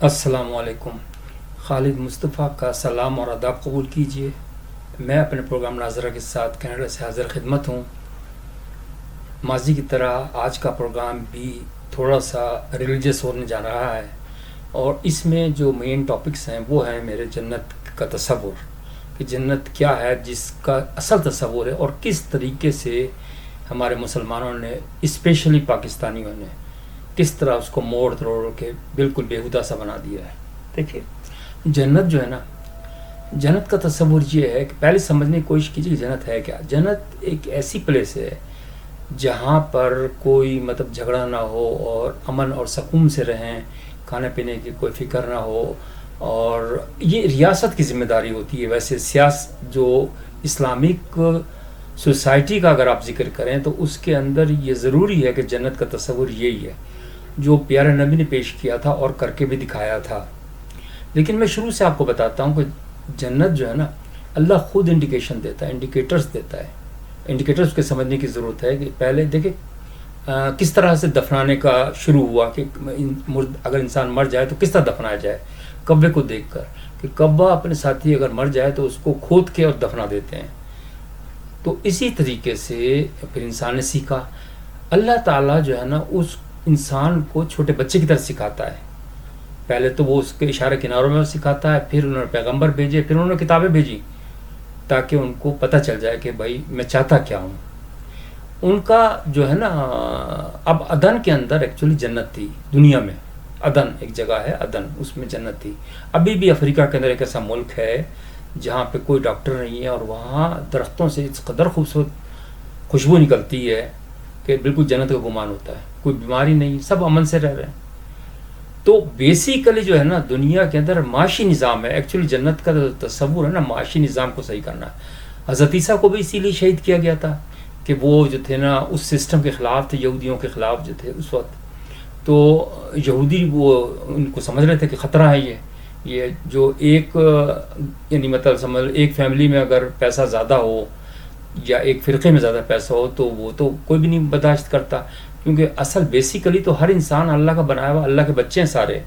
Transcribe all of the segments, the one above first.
السلام علیکم. خالد مصطفیٰ کا سلام اور آداب قبول کیجیے. میں اپنے پروگرام ناظرہ کے ساتھ کینیڈا سے حاضر خدمت ہوں. ماضی کی طرح آج کا پروگرام بھی تھوڑا سا ریلیجس ہونے جا رہا ہے، اور اس میں جو مین ٹاپکس ہیں وہ ہیں میرے جنت کا تصور، کہ جنت کیا ہے، جس کا اصل تصور ہے، اور کس طریقے سے ہمارے مسلمانوں نے، اسپیشلی پاکستانیوں نے، کس طرح اس کو موڑ توڑ کے بالکل بےہودہ سا بنا دیا ہے. دیکھیے، جنت جو ہے نا، جنت کا تصور یہ ہے کہ پہلے سمجھنے کی کوشش کیجیے کہ جنت ہے کیا. جنت ایک ایسی پلیس ہے جہاں پر کوئی جھگڑا نہ ہو، اور امن اور سکون سے رہیں، کھانے پینے کی کوئی فکر نہ ہو. اور یہ ریاست کی ذمہ داری ہوتی ہے. ویسے جو اسلامک سوسائٹی کا اگر آپ ذکر کریں تو اس کے اندر یہ ضروری ہے کہ جنت کا تصور یہی ہے جو پیارے نبی نے پیش کیا تھا اور کر کے بھی دکھایا تھا. لیکن میں شروع سے آپ کو بتاتا ہوں کہ جنت جو ہے نا، اللہ خود انڈیکیشن دیتا ہے، انڈیکیٹرز دیتا ہے. انڈیکیٹرز کے سمجھنے کی ضرورت ہے کہ پہلے دیکھیں کس طرح سے دفنانے کا شروع ہوا، کہ اگر انسان مر جائے تو کس طرح دفنایا جائے. کبے کو دیکھ کر، کہ کبا اپنے ساتھی اگر مر جائے تو اس کو کھود کے اور دفنا دیتے ہیں. تو اسی طریقے سے پھر انسان نے سیکھا. اللہ تعالیٰ جو ہے نا، اس انسان کو چھوٹے بچے کی طرح سکھاتا ہے. پہلے تو وہ اس کے اشارے کناروں میں سکھاتا ہے، پھر انہوں نے پیغمبر بھیجے، پھر انہوں نے کتابیں بھیجی تاکہ ان کو پتہ چل جائے کہ بھائی میں چاہتا کیا ہوں. ان کا جو ہے نا، اب عدن کے اندر ایکچولی جنت تھی دنیا میں. عدن ایک جگہ ہے، عدن، اس میں جنت تھی. ابھی بھی افریقہ کے اندر ایک ایسا ملک ہے جہاں پہ کوئی ڈاکٹر نہیں ہے، اور وہاں درختوں سے اس قدر خوبصورت خوشبو نکلتی ہے کہ بالکل جنت کا گمان ہوتا ہے. کوئی بیماری نہیں، سب امن سے رہ رہے ہیں. تو بیسیکلی جو ہے نا، دنیا کے اندر معاشی نظام ہے. ایکچولی جنت کا تصور ہے نا، معاشی نظام کو صحیح کرنا. حضرت عیسیٰ کو بھی اسی لیے شہید کیا گیا تھا کہ وہ جو تھے نا، اس سسٹم کے خلاف تھے، یہودیوں کے خلاف جو تھے اس وقت. تو یہودی وہ ان کو سمجھ رہے تھے کہ خطرہ ہے یہ جو ایک یعنی سمجھ ایک فیملی میں اگر پیسہ زیادہ ہو یا ایک فرقے میں زیادہ پیسہ ہو تو وہ تو کوئی بھی نہیں برداشت کرتا، کیونکہ اصل بیسیکلی تو ہر انسان اللہ کا بنایا ہوا، اللہ کے بچے ہیں سارے.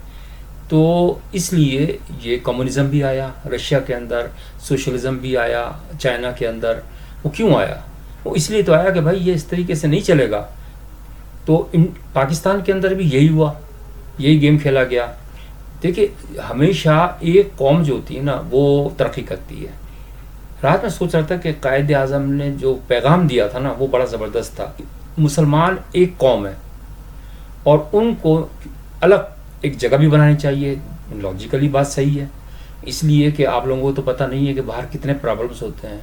تو اس لیے یہ کمیونزم بھی آیا رشیا کے اندر، سوشلزم بھی آیا چائنا کے اندر. وہ کیوں آیا؟ وہ اس لیے تو آیا کہ بھائی یہ اس طریقے سے نہیں چلے گا. تو پاکستان کے اندر بھی یہی ہوا، یہی گیم کھیلا گیا. دیکھیں، ہمیشہ ایک قوم جو ہوتی ہے نا، وہ ترقی کرتی ہے. رات میں سوچ رہا تھا کہ قائد اعظم نے جو پیغام دیا تھا نا، وہ بڑا زبردست تھا. مسلمان ایک قوم ہے اور ان کو الگ ایک جگہ بھی بنانی چاہیے. لاجیکلی بات صحیح ہے، اس لیے کہ آپ لوگوں کو تو پتہ نہیں ہے کہ باہر کتنے پرابلمس ہوتے ہیں.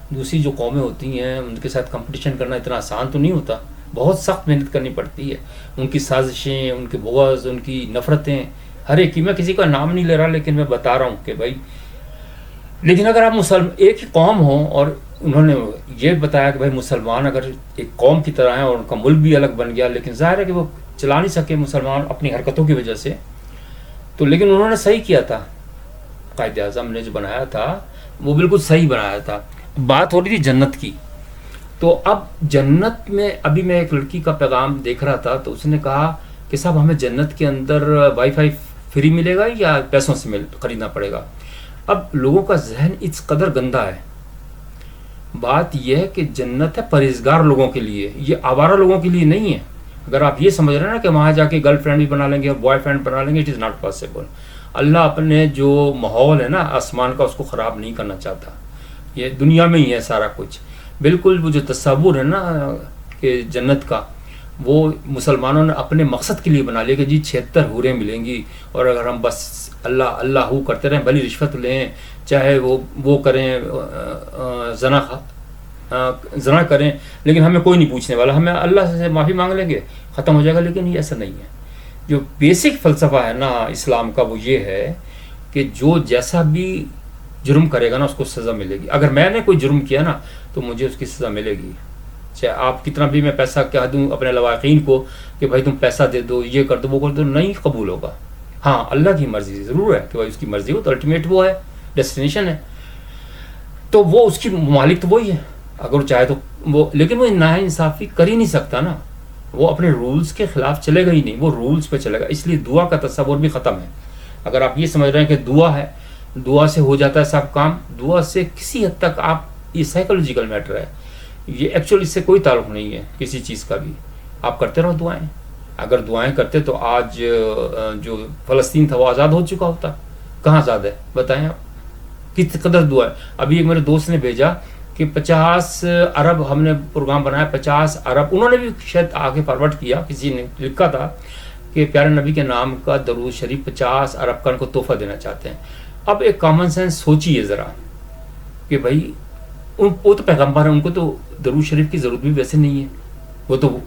دوسری جو قومیں ہوتی ہیں ان کے ساتھ کمپٹیشن کرنا اتنا آسان تو نہیں ہوتا، بہت سخت محنت کرنی پڑتی ہے. ان کی سازشیں، ان کے بغض، ان کی نفرتیں، ہر ایک کی. میں کسی کا نام نہیں لے رہا، لیکن میں بتا رہا ہوں کہ بھائی، لیکن اگر آپ ایک ہی قوم ہوں، اور انہوں نے یہ بتایا کہ بھائی مسلمان اگر ایک قوم کی طرح ہیں اور ان کا ملک بھی الگ بن گیا، لیکن ظاہر ہے کہ وہ چلا نہیں سکے مسلمان اپنی حرکتوں کی وجہ سے. تو لیکن انہوں نے صحیح کیا تھا. قائد اعظم نے جو بنایا تھا وہ بالکل صحیح بنایا تھا. بات ہو رہی تھی جنت کی. تو اب جنت میں ابھی میں ایک لڑکی کا پیغام دیکھ رہا تھا، تو اس نے کہا کہ صاحب ہمیں جنت کے اندر وائی فائی فری ملے گا یا پیسوں سے خریدنا پڑے گا. اب لوگوں کا ذہن اس قدر گندا ہے. بات یہ ہے کہ جنت ہے پرہیزگار لوگوں کے لیے، یہ آوارہ لوگوں کے لیے نہیں ہے. اگر آپ یہ سمجھ رہے ہیں نا کہ وہاں جا کے گرل فرینڈ بھی بنا لیں گے اور بوائے فرینڈ بنا لیں گے، اٹ از ناٹ پاسبل. اللہ اپنے جو ماحول ہے نا آسمان کا، اس کو خراب نہیں کرنا چاہتا. یہ دنیا میں ہی ہے سارا کچھ. بالکل وہ جو تصور ہے نا کہ جنت کا، وہ مسلمانوں نے اپنے مقصد کے لیے بنا لیا کہ جی 76 حوریں ملیں گی، اور اگر ہم بس اللہ اللہ ہو کرتے رہیں، بھلی رشوت لیں، چاہے وہ کریں، زنا کریں، لیکن ہمیں کوئی نہیں پوچھنے والا، ہمیں اللہ سے معافی مانگ لیں گے، ختم ہو جائے گا. لیکن یہ ایسا نہیں ہے. جو بیسک فلسفہ ہے نا اسلام کا، وہ یہ ہے کہ جو جیسا بھی جرم کرے گا نا، اس کو سزا ملے گی. اگر میں نے کوئی جرم کیا نا تو مجھے اس کی سزا ملے گی، چاہے آپ کتنا بھی میں پیسہ کہہ دوں اپنے لواحقین کو کہ بھائی تم پیسہ دے دو، یہ کر دو، وہ کر دو، نہیں قبول ہوگا. ہاں، اللہ کی مرضی ضرور ہے کہ بھائی اس کی مرضی ہو تو الٹیمیٹ وہ ہے، ڈیسٹینیشن ہے. تو وہ اس کی مالک تو وہی ہے اگر وہ چاہے تو وہ. لیکن وہ ناانصافی کر ہی نہیں سکتا نا، وہ اپنے رولز کے خلاف چلے گا ہی نہیں، وہ رولز پہ چلے گا. اس لیے دعا کا تصور بھی ختم ہے. اگر آپ یہ سمجھ رہے ہیں کہ دعا ہے، دعا سے ہو جاتا ہے سب کام، دعا سے کسی حد تک آپ، یہ سائیکولوجیکل میٹر ہے، یہ ایکچولی اس سے کوئی تعلق نہیں ہے کسی چیز کا بھی. آپ کرتے رہو دعائیں. اگر دعائیں کرتے تو آج جو فلسطین تھا وہ آزاد ہو چکا ہوتا. کہاں آزاد ہے بتائیں آپ؟ کس قدر دعائیں. ابھی ایک میرے دوست نے بھیجا کہ 50 ارب ہم نے پروگرام بنایا، 50 ارب انہوں نے بھی شاید آگے فارورڈ کیا، کسی نے لکھا تھا کہ پیارے نبی کے نام کا درود شریف 50 ارب کا ان کو تحفہ دینا چاہتے ہیں. اب ایک کامن سینس سوچیے ذرا کہ بھائی وہ تو پیغمبر ہیں، ان کو تو درود شریف کی ضرورت بھی ویسے نہیں ہے، وہ تو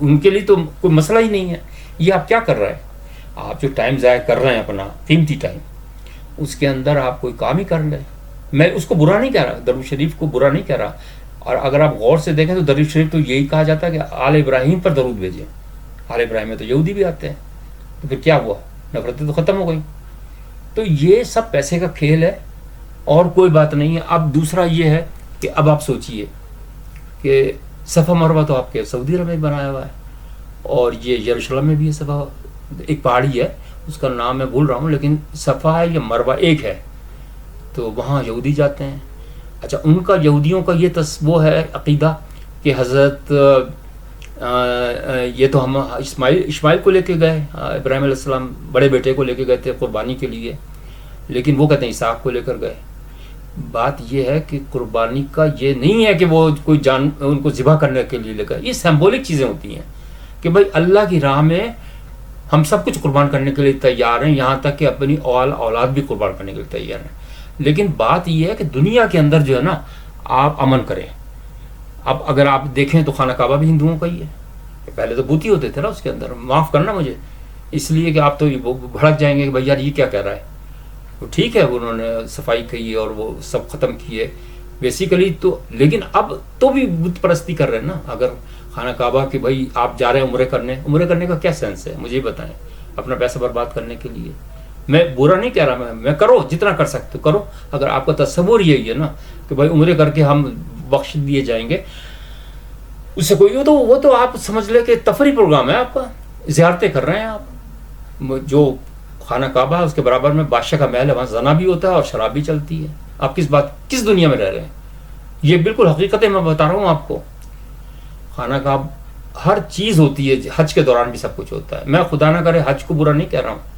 ان کے لیے تو کوئی مسئلہ ہی نہیں ہے. یہ آپ کیا کر رہے ہیں؟ آپ جو ٹائم ضائع کر رہے ہیں اپنا قیمتی ٹائم، اس کے اندر آپ کوئی کام ہی کر لیں. میں اس کو برا نہیں کہہ رہا، درود شریف کو برا نہیں کہہ رہا. اور اگر آپ غور سے دیکھیں تو درود شریف تو یہی کہا جاتا ہے کہ آل ابراہیم پر درود بھیجیں. آل ابراہیم میں تو یہودی بھی آتے ہیں، تو پھر کیا ہوا؟ نفرتیں تو ختم ہو گئی. تو یہ سب پیسے کا کھیل ہے اور کوئی بات نہیں ہے. اب دوسرا یہ ہے کہ اب آپ سوچئے کہ صفا مروہ تو آپ کے سعودی عرب میں بنایا ہوا ہے، اور یہ یروشلم میں بھی ہے. صفا ایک پہاڑی ہے، اس کا نام میں بھول رہا ہوں، لیکن صفا ہے یا مروہ ایک ہے. تو وہاں یہودی جاتے ہیں. اچھا، ان کا یہودیوں کا یہ وہ ہے عقیدہ کہ حضرت یہ تو ہم اسماعیل کو لے کے گئے، ابراہیم علیہ السلام بڑے بیٹے کو لے کے گئے تھے قربانی کے لیے، لیکن وہ کہتے ہیں اسحاق کو لے کر گئے. بات یہ ہے کہ قربانی کا یہ نہیں ہے کہ وہ کوئی ان کو ذبح کرنے کے لیے لے گئے. یہ سمبولک چیزیں ہوتی ہیں کہ بھائی اللہ کی راہ میں ہم سب کچھ قربان کرنے کے لیے تیار ہیں، یہاں تک کہ اپنی اولاد بھی قربان کرنے کے لیے تیار ہیں. لیکن بات یہ ہے کہ دنیا کے اندر جو ہے نا آپ امن کریں. اب اگر آپ دیکھیں تو خانہ کعبہ بھی ہندوؤں کا ہی ہے. پہلے تو بوتی ہوتے تھے نا اس کے اندر، معاف کرنا مجھے اس لیے کہ آپ تو بھڑک جائیں گے کہ بھائی یار یہ کیا کہہ رہا ہے. تو ٹھیک ہے، انہوں نے صفائی کی اور وہ سب ختم کیے بیسیکلی تو، لیکن اب تو بھی بت پرستی کر رہے ہیں نا. اگر خانہ کعبہ کہ بھائی آپ جا رہے ہیں عمرے کرنے کا کیا سینس ہے؟ مجھے بتائیں. اپنا پیسہ برباد کرنے کے لیے میں برا نہیں کہہ رہا، میں کرو جتنا کر سکتے کرو. اگر آپ کا تصور یہی ہے نا کہ بھائی عمرے کر کے ہم بخش دیے جائیں گے، اس سے کوئی وہ تو آپ سمجھ لیں کہ تفریح پروگرام ہے آپ کا، زیارتیں کر رہے ہیں آپ. جو خانہ کعبہ ہے اس کے برابر میں بادشاہ کا محل ہے، وہاں زنا بھی ہوتا ہے اور شراب بھی چلتی ہے. آپ کس دنیا میں رہ رہے ہیں؟ یہ بالکل حقیقت ہے، میں بتا رہا ہوں آپ کو. خانہ کعبہ ہر چیز ہوتی ہے، حج کے دوران بھی سب کچھ ہوتا ہے. میں خدا نہ کرے حج کو برا نہیں کہہ رہا ہوں،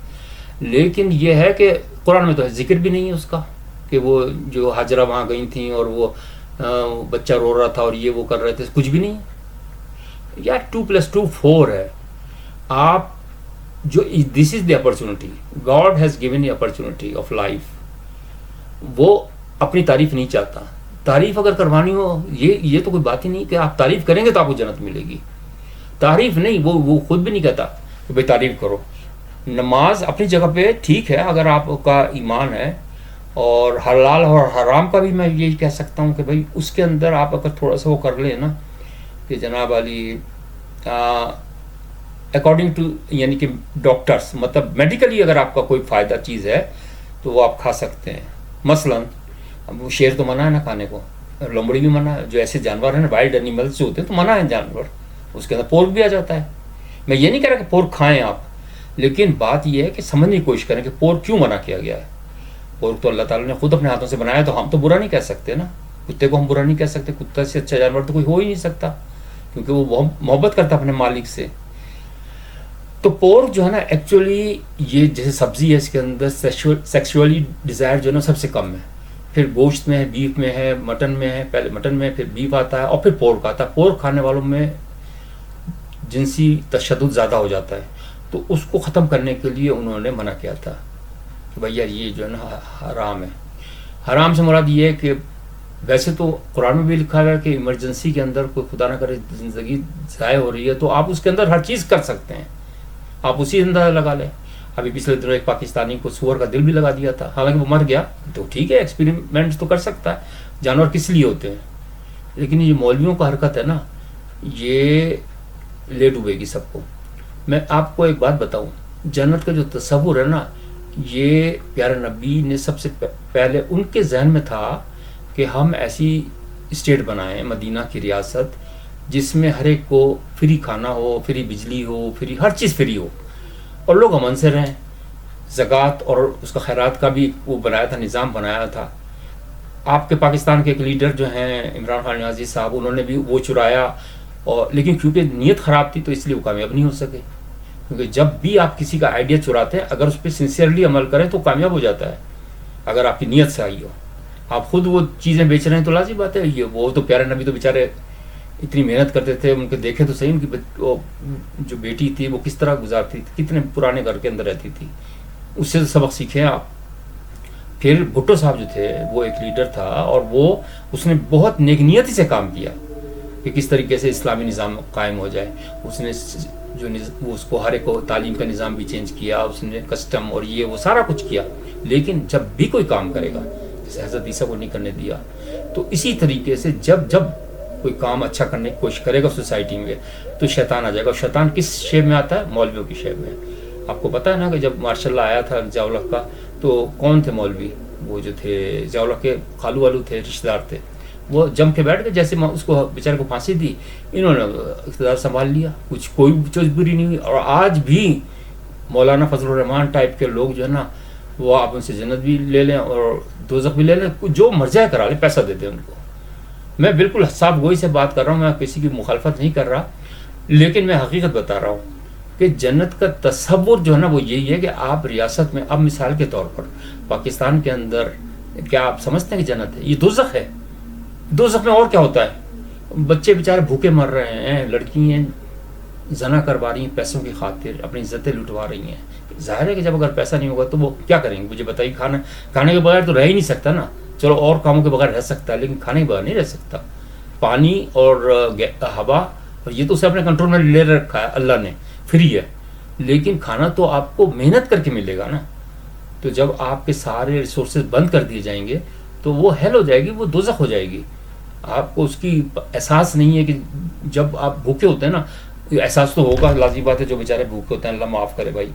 لیکن یہ ہے کہ قرآن میں تو ذکر بھی نہیں ہے اس کا کہ وہ جو حاجرہ وہاں گئی تھیں اور وہ بچہ رو رہا تھا اور یہ وہ کر رہے تھے، کچھ بھی نہیں. یار 2+2 4 ہے. آپ جو this is the opportunity, God has given the opportunity of life. وہ اپنی تعریف نہیں چاہتا. تعریف اگر کروانی ہو، یہ تو کوئی بات ہی نہیں کہ آپ تعریف کریں گے تو آپ کو جنت ملے گی. تعریف نہیں، وہ خود بھی نہیں کہتا کہ بھائی تعریف کرو. نماز اپنی جگہ پہ ٹھیک ہے اگر آپ کا ایمان ہے، اور حلال اور حرام کا بھی میں یہی کہہ سکتا ہوں کہ بھائی اس کے اندر آپ اگر تھوڑا سا وہ کر لیں نا کہ جناب علی اکارڈنگ ٹو، یعنی کہ ڈاکٹرس، مطلب میڈیکلی اگر آپ کا کوئی فائدہ چیز ہے تو وہ آپ کھا سکتے ہیں. مثلاً وہ شیر تو منع ہے نا کھانے کو، لومڑی بھی منع ہے، جو ایسے جانور ہیں نا وائلڈ اینیملس جو ہوتے ہیں تو منع ہے جانور. اس کے اندر پورک بھی آ جاتا ہے. میں یہ نہیں کہہ رہا کہ پورک کھائیں آپ، لیکن بات یہ ہے کہ سمجھنے کی کوشش کریں کہ پورک کیوں منع کیا گیا ہے. پورک تو اللہ تعالیٰ نے خود اپنے ہاتھوں سے بنایا، تو ہم تو برا نہیں کہہ سکتے نا. کتے کو ہم برا نہیں کہہ سکتے، کتا سے اچھا جانور تو کوئی ہو ہی نہیں سکتا کیونکہ وہ محبت کرتا اپنے مالک سے. تو پورک جو ہے نا ایکچولی یہ جیسے سبزی ہے، اس کے اندر سیکشولی ڈیزائر جو ہے نا سب سے کم ہے. پھر گوشت میں ہے، بیف میں ہے، مٹن میں ہے. پہلے مٹن میں پھر بیف آتا ہے اور پھر پورک آتا ہے. پورک کھانے والوں میں جنسی تشدد زیادہ ہو جاتا ہے، تو اس کو ختم کرنے کے لیے انہوں نے منع کیا تھا کہ بھیا یہ جو ہے نا حرام ہے. حرام سے مراد یہ ہے کہ ویسے تو قرآن میں بھی لکھا ہے کہ ایمرجنسی کے اندر کوئی خدا نہ کرے زندگی ضائع ہو رہی ہے تو آپ اس کے اندر ہر چیز کر سکتے ہیں، آپ اسی اندازہ لگا لیں. ابھی پچھلے دنوں ایک پاکستانی کو سور کا دل بھی لگا دیا تھا، حالانکہ وہ مر گیا. تو ٹھیک ہے، ایکسپیریمنٹ تو کر سکتا ہے، جانور کس لیے ہوتے ہیں. لیکن یہ مولویوں کا حرکت ہے نا، یہ لے ڈوبے گی سب کو. میں آپ کو ایک بات بتاؤں، جنت کا جو تصور ہے نا، یہ پیارے نبی نے سب سے پہلے ان کے ذہن میں تھا کہ ہم ایسی اسٹیٹ بنائیں، مدینہ کی ریاست، جس میں ہر ایک کو فری کھانا ہو، فری بجلی ہو، فری ہر چیز فری ہو اور لوگ امن سے رہیں. زکوٰۃ اور اس کا خیرات کا بھی وہ بنایا تھا، نظام بنایا تھا. آپ کے پاکستان کے ایک لیڈر جو ہیں عمران خان نیازی صاحب، انہوں نے بھی وہ چرایا، اور لیکن کیونکہ نیت خراب تھی تو اس لیے وہ کامیاب نہیں ہو سکے. کیونکہ جب بھی آپ کسی کا آئیڈیا چراتے ہیں، اگر اس پہ سنسیئرلی عمل کریں تو کامیاب ہو جاتا ہے، اگر آپ کی نیت سے آئی ہو. آپ خود وہ چیزیں بیچ رہے ہیں تو لازم بات ہے. یہ وہ تو پیارے نبی تو بیچارے اتنی محنت کرتے تھے، ان کے دیکھے تو صحیح، ان کی جو بیٹی تھی وہ کس طرح گزارتی تھی، کتنے پرانے گھر کے اندر رہتی تھی، اس سے سبق سیکھیں آپ. پھر بھٹو صاحب جو تھے وہ ایک لیڈر تھا، اور اس نے بہت نیک نیتی سے کام کیا کہ کس طریقے سے اسلامی نظام قائم ہو جائے. اس نے اس کو ہر ایک کو تعلیم کا نظام بھی چینج کیا، اس نے کسٹم اور یہ وہ سارا کچھ کیا. لیکن جب بھی کوئی کام کرے گا، جیسے حضرت عیسیٰ کو نہیں کرنے دیا، تو اسی طریقے سے جب کوئی کام اچھا کرنے کی کوشش کرے گا سوسائٹی میں تو شیطان آ جائے گا. اور شیطان کس شیپ میں آتا ہے؟ مولویوں کی شیپ میں. آپ کو پتہ ہے نا کہ جب ماشاء اللہ آیا تھا ضیاء الحق کا، تو کون تھے مولوی؟ وہ جو تھے ضیاء الحق کے خالو والو تھے، رشتہ دار تھے. وہ جم کے بیٹھ گئے، جیسے اس کو بیچارے کو پھانسی دی، انہوں نے اقتدار سنبھال لیا، کوئی چیز بری نہیں ہوئی. اور آج بھی مولانا فضل الرحمان ٹائپ کے لوگ جو ہے نا، وہ آپ ان سے جنت بھی لے لیں اور دوزخ بھی لے لیں، جو مرضی کرا لیں، پیسہ دیتے ہیں ان کو. میں بالکل صاف گوئی سے بات کر رہا ہوں، میں کسی کی مخالفت نہیں کر رہا، لیکن میں حقیقت بتا رہا ہوں کہ جنت کا تصور جو ہے نا وہ یہی ہے کہ آپ ریاست میں، اب مثال کے طور پر پاکستان کے اندر کیا آپ سمجھتے ہیں کہ جنت ہے؟ یہ دوزخ ہے. دوزخ میں اور کیا ہوتا ہے؟ بچے بیچارے بھوکے مر رہے ہیں، لڑکیاں زنا کروا رہی ہیں پیسوں کی خاطر، اپنی عزتیں لٹوا رہی ہیں. ظاہر ہے کہ جب اگر پیسہ نہیں ہوگا تو وہ کیا کریں گے؟ مجھے بتائیے. کھانے کے بغیر تو رہ ہی نہیں سکتا نا. چلو اور کاموں کے بغیر رہ سکتا ہے، لیکن کھانے کے بغیر نہیں رہ سکتا. پانی اور ہوا، اور یہ تو اسے اپنے کنٹرول میں لے رکھا ہے اللہ نے، فری ہے. لیکن کھانا تو آپ کو محنت کر کے ملے گا نا. تو جب آپ کے سارے ریسورسز بند کر دیے جائیں گے تو وہ ہیل ہو جائے گی، وہ دوزخ ہو جائے گی. آپ کو اس کی احساس نہیں ہے کہ جب آپ بھوکے ہوتے ہیں نا، احساس تو ہوگا، لازمی بات ہے. جو بیچارے بھوکے ہوتے ہیں، اللہ معاف کرے بھائی،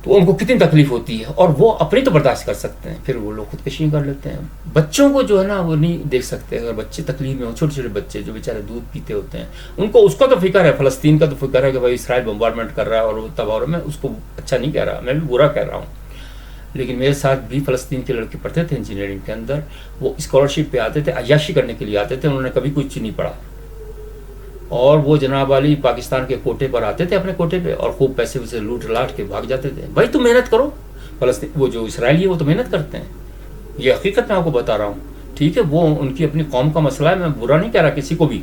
تو ان کو کتنی تکلیف ہوتی ہے، اور وہ اپنی تو برداشت کر سکتے ہیں، پھر وہ لوگ خودکشی کر لیتے ہیں. بچوں کو جو ہے نا وہ نہیں دیکھ سکتے. اگر بچے تکلیف میں ہو، چھوٹے چھوٹے بچے جو بیچارے دودھ پیتے ہوتے ہیں، ان کو اس کا تو فکر ہے، فلسطین کا تو فکر ہے کہ بھائی اسرائیل بمبارڈمنٹ کر رہا ہے اور وہ تباہ ہو رہا ہے. میں اس کو اچھا نہیں کہہ رہا، میں بھی برا کہہ رہا ہوں. لیکن میرے ساتھ بھی فلسطین کے لڑکے پڑھتے تھے انجینئرنگ کے اندر، وہ اسکالرشپ پہ آتے تھے، عیاشی کرنے کے لیے آتے تھے، انہوں نے کبھی کچھ نہیں پڑھا. اور وہ جناب علی پاکستان کے کوٹے پر آتے تھے، اپنے کوٹے پہ، اور خوب پیسے اسے لوٹ لاٹ کے بھاگ جاتے تھے. بھائی تم محنت کرو. فلسطین وہ جو اسرائیلی ہے وہ تو محنت کرتے ہیں، یہ حقیقت میں آپ کو بتا رہا ہوں. ٹھیک ہے، وہ ان کی اپنی قوم کا مسئلہ ہے، میں برا نہیں کہہ رہا کسی کو بھی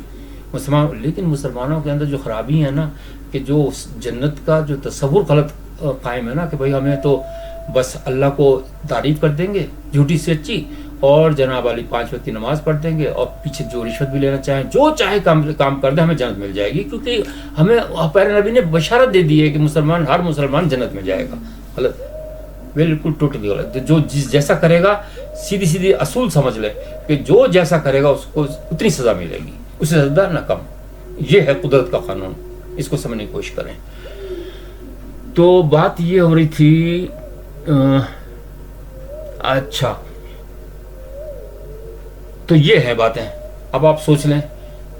لیکن مسلمانوں کے اندر جو خرابی ہے نا، کہ جو جنت کا جو تصور غلط قائم ہے نا، کہ بھائی ہمیں تو بس اللہ کو تعریف کر دیں گے جھوٹی سے اچھی، اور جناب والی 5 وقت کی نماز پڑھ دیں گے، اور پیچھے جو رشوت بھی لینا چاہیں، جو چاہے کام کر دیں، ہمیں جنت مل جائے گی. کیونکہ ہمیں پیارے نبی نے بشارت دے دی ہے کہ ہر مسلمان جنت میں جائے گا. غلط، بالکل ٹوٹلی غلط. جو جیسا کرے گا، سیدھی اصول سمجھ لے کہ جو جیسا کرے گا اس کو اتنی سزا ملے گی، اس سے زیادہ نہ کم. یہ ہے قدرت کا قانون، اس کو سمجھنے کی کوشش کریں. تو بات یہ ہو رہی تھی، اچھا تو یہ ہے باتیں. اب آپ سوچ لیں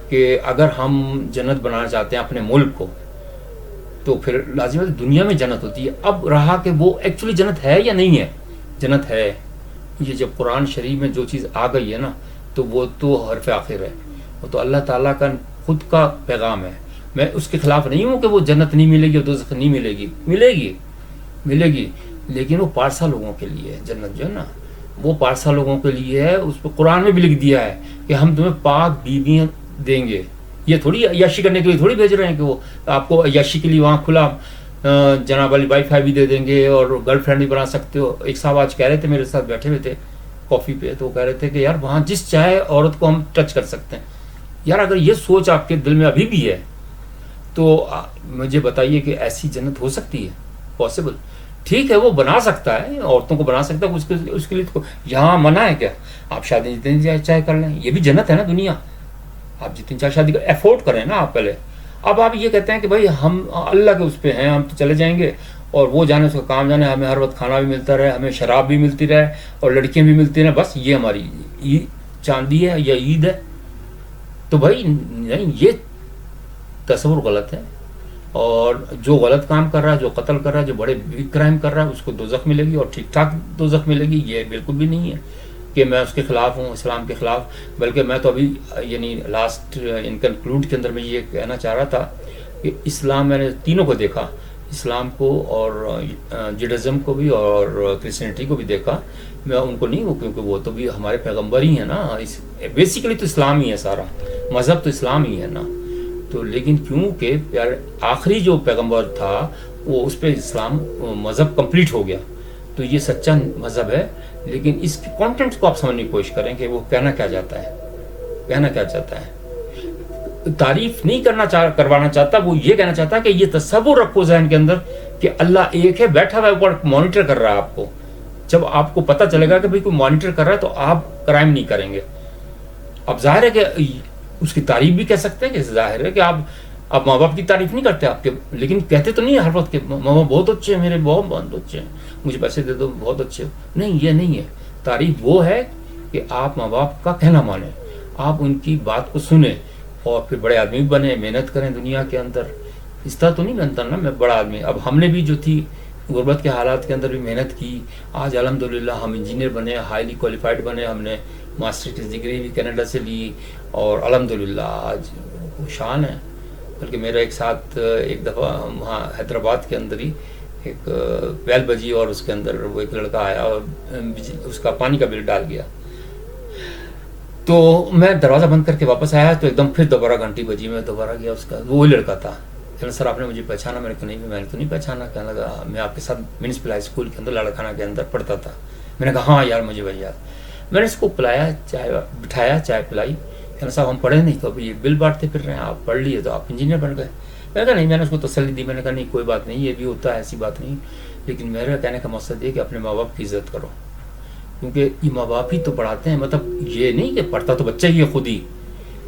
کہ اگر ہم جنت بنانا چاہتے ہیں اپنے ملک کو، تو پھر لازم ہے دنیا میں جنت ہوتی ہے. اب رہا کہ وہ ایکچولی جنت ہے یا نہیں ہے. جنت ہے. یہ جب قرآن شریف میں جو چیز آ گئی ہے نا، تو وہ تو حرف آخر ہے، وہ تو اللہ تعالیٰ کا خود کا پیغام ہے. میں اس کے خلاف نہیں ہوں کہ وہ جنت نہیں ملے گی اور دوزخ نہیں ملے گی، ملے گی، لیکن وہ پارسا لوگوں کے لیے ہے. جنت جو ہے نا وہ پارسا لوگوں کے لیے ہے. اس پہ قرآن میں بھی لکھ دیا ہے کہ ہم تمہیں پاک بیویاں دیں گے. یہ تھوڑی عیاشی کرنے کے لیے تھوڑی بھیج رہے ہیں کہ وہ آپ کو عیاشی کے لیے وہاں کھلا جناب والی وائی فائی بھی دے دیں گے اور گرل فرینڈ بھی بنا سکتے ہو. ایک صاحب آج کہہ رہے تھے، میرے ساتھ بیٹھے ہوئے تھے کافی پہ، تو وہ کہہ رہے تھے کہ یار وہاں جس چاہے عورت کو ہم ٹچ کر سکتے ہیں. یار اگر یہ سوچ آپ کے دل میں ابھی بھی ہے تو مجھے بتائیے کہ ایسی جنت ہو سکتی ہے؟ پاسبل؟ ٹھیک ہے، وہ بنا سکتا ہے، عورتوں کو بنا سکتا ہے، اس کے لیے تو یہاں منع ہے کیا؟ آپ شادی جتنی چاہے کر لیں، یہ بھی جنت ہے نا دنیا. آپ جتنی چاہے شادی افورڈ کریں نا آپ پہلے. اب آپ یہ کہتے ہیں کہ بھائی ہم اللہ کے اس پہ ہیں، ہم تو چلے جائیں گے، اور وہ جانے اس کا کام جانے، ہمیں ہر وقت کھانا بھی ملتا رہے، ہمیں شراب بھی ملتی رہے اور لڑکیاں بھی ملتی رہیں، بس یہ ہماری چاندی ہے یا عید ہے. تو بھائی نہیں، یہ تصور غلط ہے. اور جو غلط کام کر رہا ہے، جو قتل کر رہا ہے، جو بڑے بگ کرائم کر رہا ہے، اس کو دوزخ ملے گی اور ٹھیک ٹھاک دوزخ ملے گی. یہ بالکل بھی نہیں ہے کہ میں اس کے خلاف ہوں، اسلام کے خلاف. بلکہ میں تو ابھی یعنی لاسٹ انکنکلوڈ کے اندر میں یہ کہنا چاہ رہا تھا کہ اسلام، میں نے تینوں کو دیکھا، اسلام کو اور جڈازم کو بھی اور کرسچینٹی کو بھی دیکھا. میں ان کو نہیں ہوں کیونکہ وہ تو بھی ہمارے پیغمبر ہی ہیں نا. بیسیکلی تو اسلام ہی ہے، سارا مذہب تو اسلام ہی ہے نا. تو لیکن کیونکہ یار آخری جو پیغمبر تھا وہ اس پہ اسلام مذہب کمپلیٹ ہو گیا، تو یہ سچا مذہب ہے. لیکن اس کے کانٹینٹ کو آپ سمجھنے کی کوشش کریں کہ وہ کہنا کیا چاہتا ہے. تعریف نہیں کروانا چاہتا، وہ یہ کہنا چاہتا ہے کہ یہ تصور رکھو ذہن کے اندر کہ اللہ ایک ہے، بیٹھا ہوا ہے اوپر، مانیٹر کر رہا ہے آپ کو. جب آپ کو پتہ چلے گا کہ بھئی کوئی مانیٹر کر رہا ہے تو آپ کرائم نہیں کریں گے. اب ظاہر ہے کہ اس کی تعریف بھی کہہ سکتے ہیں، کہ ظاہر ہے کہ آپ ماں باپ کی تعریف نہیں کرتے آپ کے، لیکن کہتے تو نہیں ہر وقت کہ ماں باپ بہت اچھے ہیں، میرے بہت اچھے ہیں، مجھے پیسے دے دو، بہت اچھے ہو. نہیں، یہ نہیں ہے. تعریف وہ ہے کہ آپ ماں باپ کا کہنا مانیں، آپ ان کی بات کو سنیں اور پھر بڑے آدمی بنیں، محنت کریں دنیا کے اندر. اس طرح تو نہیں بنتا نا میں بڑا آدمی. اب ہم نے بھی جو تھی غربت کے حالات کے اندر بھی محنت کی. آج الحمدللہ ہم انجینئر بنے، ہائیلی کوالیفائڈ بنے. ہم نے ماسٹر کی ڈگری بھی کینیڈا سے لی اور الحمدللہ آج شان ہے. بلکہ میرا ایک ساتھ ایک دفعہ وہاں حیدرآباد کے اندر ہی ایک بیل بجی اور اس کے اندر وہ ایک لڑکا آیا اور اس کا پانی کا بل ڈال گیا. تو میں دروازہ بند کر کے واپس آیا تو ایک دم پھر دوبارہ گھنٹی بجی. میں دوبارہ گیا، اس کا وہی لڑکا تھا. کہنا سر آپ نے مجھے پہچانا؟ میں نے کہا نہیں، میں نے تو نہیں پہچانا. کہنے لگا میں آپ کے ساتھ میونسپل ہائی اسکول کے اندر لاڑا خانہ کے اندر پڑھتا تھا. میں نے کہا ہاں یار مجھے بھائی یاد. میں نے اس کو پلایا، چائے بٹھایا، چائے پلائی. کہنا صاحب ہم پڑھے نہیں تو ابھی یہ بل بانٹتے پھر رہے ہیں، آپ پڑھ لیے تو آپ انجینئر بن گئے. میں نے کہا نہیں، میں نے اس کو تسلی دی. میں نے کہا نہیں کوئی بات نہیں، یہ بھی ہوتا ہے، ایسی بات نہیں. لیکن میرا کہنے کا مقصد یہ کہ اپنے ماں باپ کی عزت کرو، کیونکہ یہ ماں باپ ہی تو پڑھاتے ہیں. مطلب یہ نہیں کہ پڑھتا تو بچہ ہی ہے خود ہی،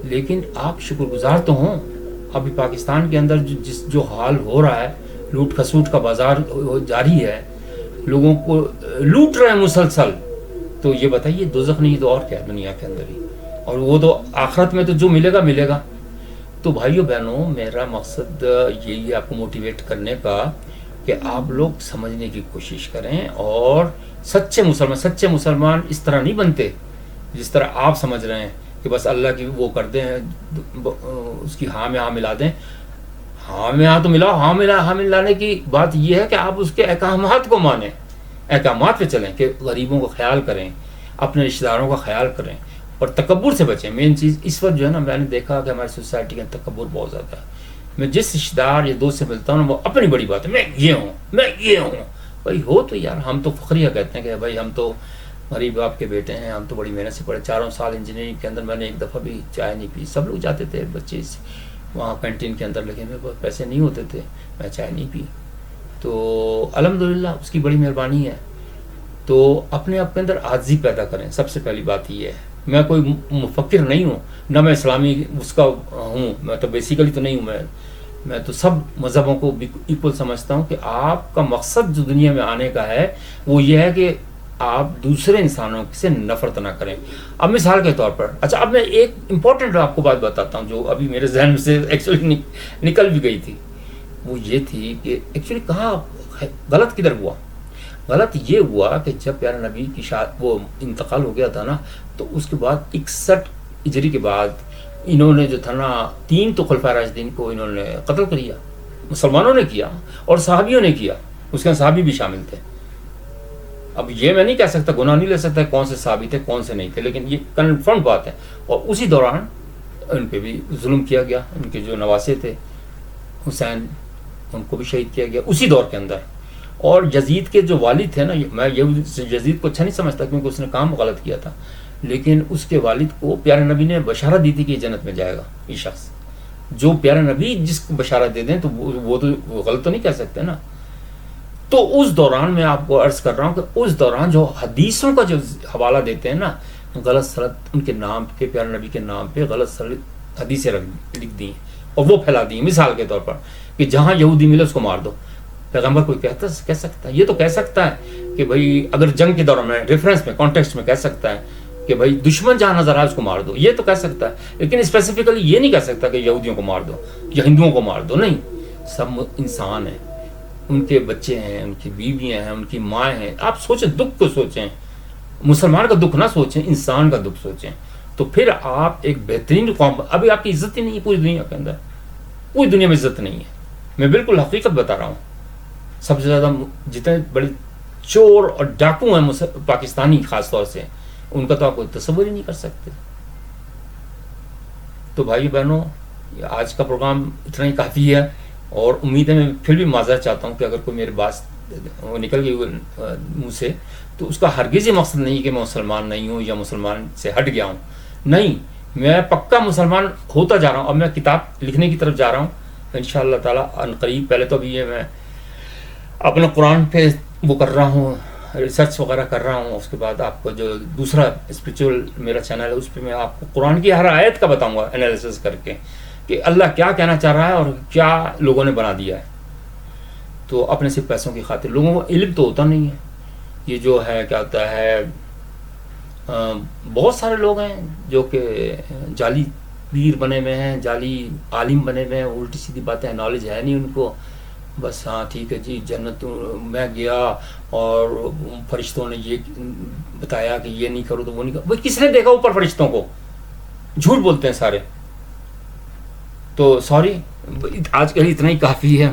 لیکن آپ شکر گزار تو ہوں. ابھی پاکستان کے اندر جو حال ہو رہا ہے، لوٹ کھسوٹ کا بازار جاری ہے، لوگوں کو لوٹ رہے ہیں مسلسل. تو یہ بتائیے دوزخ نہیں تو اور کیا ہے دنیا کے اندر ہی. اور وہ تو آخرت میں تو جو ملے گا ملے گا. تو بھائیو بہنوں، میرا مقصد یہی ہے آپ کو موٹیویٹ کرنے کا کہ آپ لوگ سمجھنے کی کوشش کریں. اور سچے مسلمان اس طرح نہیں بنتے جس طرح آپ سمجھ رہے ہیں کہ بس اللہ کی وہ کر دیں، اس کی ہاں میں ہاں ملا دیں. ہاں میں ہاں تو ملاؤ، ہاں ملانے کی بات یہ ہے کہ آپ اس کے احکامات کو مانیں، احکامات پہ چلیں کہ غریبوں کا خیال کریں، اپنے رشتہ داروں کا خیال کریں اور تکبر سے بچیں. مین چیز اس وقت جو ہے نا، میں نے دیکھا کہ ہماری سوسائٹی کا تکبر بہت زیادہ ہے. میں جس رشتہ دار یا دوست سے ملتا ہوں وہ اپنی بڑی بات ہے، میں یہ ہوں. بھائی ہو تو یار، ہم تو فخریہ کہتے ہیں کہ بھائی ہم تو غریب باپ کے بیٹے ہیں، ہم تو بڑی محنت سے پڑھے. 4 سال انجینئرنگ کے اندر میں نے ایک دفعہ بھی چائے نہیں پی. سب لوگ جاتے تھے بچے وہاں کینٹین کے اندر، لیکن میرے پاس پیسے نہیں ہوتے تھے، میں چائے نہیں پی. تو الحمدللہ اس کی بڑی مہربانی ہے. تو اپنے آپ کے اندر عاجزی پیدا کریں. سب سے پہلی بات یہ ہے. میں کوئی مفکر نہیں ہوں، نہ میں اسلامی اس کا ہوں، میں تو بیسیکلی تو نہیں ہوں. میں تو سب مذہبوں کو ایکول سمجھتا ہوں کہ آپ کا مقصد جو دنیا میں آنے کا ہے وہ یہ ہے کہ آپ دوسرے انسانوں سے نفرت نہ کریں. اب مثال کے طور پر، اچھا اب میں ایک امپورٹنٹ آپ کو بات بتاتا ہوں جو ابھی میرے ذہن سے ایکچولی نکل بھی گئی تھی. وہ یہ تھی کہ ایکچولی کہاں غلط کدھر ہوا. غلط یہ ہوا کہ جب پیارے نبی کی وہ انتقال ہو گیا تھا نا، تو اس کے بعد 61 ہجری کے بعد انہوں نے جو تھا نا 3 تو خلفائے راشدین کو انہوں نے قتل کیا. مسلمانوں نے کیا اور صحابیوں نے کیا، اس کے صحابی بھی شامل تھے. اب یہ میں نہیں کہہ سکتا، گناہ نہیں لے سکتا کون سے صحابی تھے کون سے نہیں تھے، لیکن یہ کنفرم بات ہے. اور اسی دوران ان پہ بھی ظلم کیا گیا. ان کے جو نواسے تھے حسین، ان کو بھی شہید کیا گیا اسی دور کے اندر. اور یزید کے جو والد تھے نا، میں یزید کو اچھا نہیں سمجھتا کیونکہ اس نے کام غلط کیا تھا، لیکن اس کے والد کو پیارے نبی نے بشارت دی تھی کہ یہ جنت میں جائے گا. یہ شخص جو پیارے نبی جس کو بشارت دے دیں تو وہ تو غلط تو نہیں کہہ سکتے نا. تو اس دوران میں آپ کو عرض کر رہا ہوں کہ اس دوران جو حدیثوں کا جو حوالہ دیتے ہیں نا، غلط سلط ان کے نام پہ، پیارے نبی کے نام پہ غلط سلط حدیثیں لکھ دی ہیں اور وہ پھیلا دی ہیں. مثال کے طور پر کہ جہاں یہودی ملے اس کو مار دو. پیغمبر کوئی کہہ سکتا ہے؟ یہ تو کہہ سکتا ہے کہ بھائی اگر جنگ کے دوران میں ریفرنس میں کانٹیکسٹ میں کہہ سکتا ہے کہ بھائی دشمن جہاں نظر آئے اس کو مار دو، یہ تو کہہ سکتا ہے. لیکن اسپیسیفکلی یہ نہیں کہہ سکتا کہ یہودیوں کو مار دو یا ہندوؤں کو مار دو. نہیں، سب انسان ہیں، ان کے بچے ہیں، ان کی بیویاں ہیں، ان کی ماں ہیں. آپ سوچیں، دکھ کو سوچیں، مسلمان کا دکھ نہ سوچیں، انسان کا دکھ سوچیں. تو پھر آپ ایک بہترین قوم. ابھی آپ کی عزت ہی نہیں ہے پوری دنیا کے اندر، پوری دنیا میں عزت نہیں ہے. میں بالکل حقیقت بتا رہا ہوں. سب سے زیادہ جتنے بڑے چور اور ڈاکو ہیں پاکستانی خاص طور سے، ان کا تو آپ کوئی تصور ہی نہیں کر سکتے. تو بھائی بہنوں، آج کا پروگرام اتنا ہی کافی ہے، اور امید ہے میں پھر بھی معذرت چاہتا ہوں کہ اگر کوئی میری بات نکل گئی منہ سے، تو اس کا ہرگز یہ مقصد نہیں کہ میں مسلمان نہیں ہوں یا مسلمان سے ہٹ گیا ہوں. نہیں، میں پکا مسلمان ہوتا جا رہا ہوں. اب میں کتاب لکھنے کی طرف جا رہا ہوں انشاءاللہ تعالیٰ ان قریب. پہلے تو ابھی یہ میں اپنا قرآن پہ وہ کر رہا ہوں، ریسرچ وغیرہ کر رہا ہوں. اس کے بعد آپ کو جو دوسرا اسپریچول میرا چینل ہے، اس پہ میں آپ کو قرآن کی ہر آیت کا بتاؤں گا انالیسس کر کے کہ اللہ کیا کہنا چاہ رہا ہے اور کیا لوگوں نے بنا دیا ہے. تو اپنے صرف پیسوں کی خاطر لوگوں کو علم تو ہوتا نہیں ہے. یہ جو ہے کیا ہوتا ہے، بہت سارے لوگ ہیں جو کہ جعلی پیر بنے ہوئے ہیں، جعلی عالم بنے ہوئے ہیں، الٹی سیدھی باتیں، نالج ہے نہیں ان کو. بس ہاں ٹھیک ہے جی، جنت میں گیا اور فرشتوں نے یہ بتایا کہ یہ نہیں کرو تو وہ نہیں کرو. بھائی کس نے دیکھا اوپر فرشتوں کو؟ جھوٹ بولتے ہیں سارے. تو سوری، آج کے لیے اتنا ہی کافی ہے.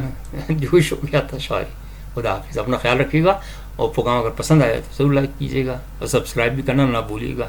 جوش ہو گیا تھا شاعری. خدا حافظ. اپنا خیال رکھیے گا، اور پروگرام اگر پسند آیا تو ضرور لائک کیجیے گا، اور سبسکرائب بھی کرنا نہ بھولیے گا.